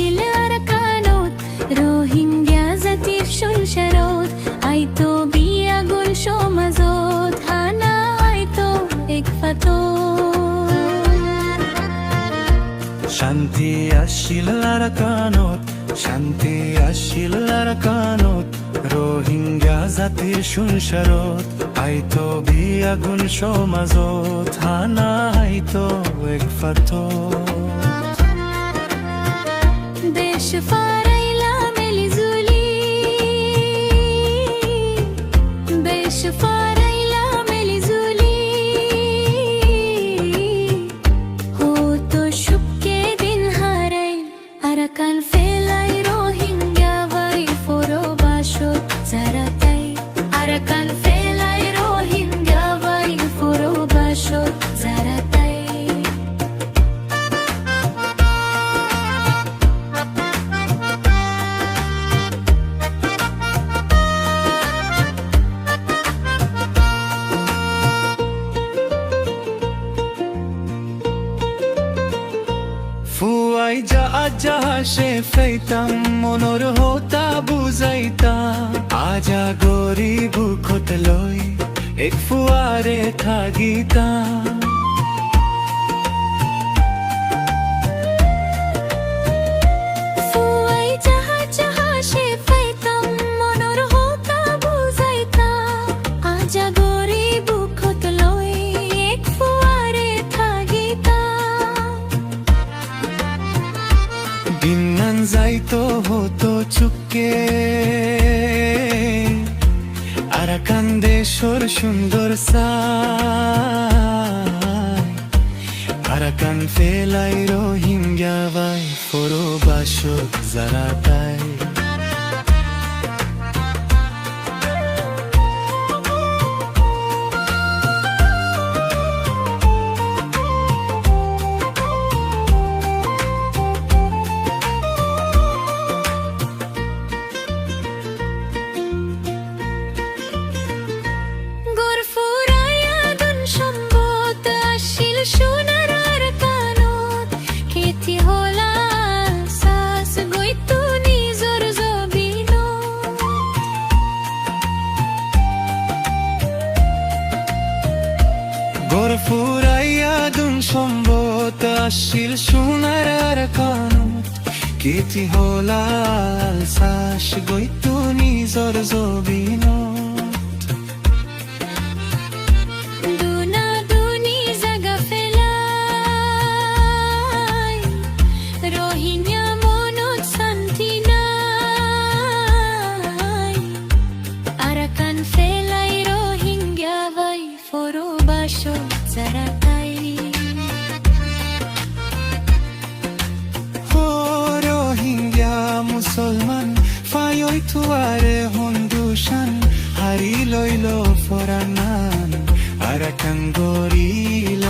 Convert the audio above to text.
আসিল আরাকানত রোহিঙ্গা জাতির সংসারত আইতো বিয়াগুল সমাজত হানা আইতো একফাতো শান্তি আসিল আরাকানত শান্তি আসিল আরাকানত রোহিঙ্গা জাতির সংসারত আইতো বিয়াগুল সমাজত হানা আইতো একফাতো দেশ ফারাইলা মেলিজুলি দেশ ফারাইলা মেলিজুলি হতো সুখকে দিন হারাই আরাকান ফেলাই রোহিঙ্গা ভাই ফোরো বাসত জারাতাই আরাকান ফেলাই রোহিঙ্গা ভাই ফোরো বাসত জারাতাই ফুয়াই যা আজা সে ফেইতাম মনোর হতা বুঝাইতা আজা গরিব খত লই এক ফুয়ারে থাকিতা ফুয়াই যাহা যাহা সে পাইতাম মনোর হতা বুঝাইতা আজা গরিব খত লই এক ফুয়ারে থাকিতা দিনান যাইতো হতো চুপকে আরাকান দেশর সুন্দর সাই আরাকান ফেলাই রোহিঙ্গা ভাই ফোরো বাসত জারাতাই গরফুরায়া দুন সম্বত আসিল সোনার আরাকানত খেতি হলা সাস গইতো নিজর জবিনত গোর ফুরাইয়া দুন সম্বত আসিল সোনার আরাকানত কেতি হলাল সাস গইতো নিজর জবিনত দুনা দুনি জাগা ফেলাই রোহিঙ্গা মনত শান্তি নাই আরাকান ফেলাই রোহিঙ্গা ভাই ফোরো বাসত জারাতাই ও রোহিঙ্গা মুসলমান ফায়ই তুয়ারে হন্দুশান হারি লইল ফরানান আরাকান গরিল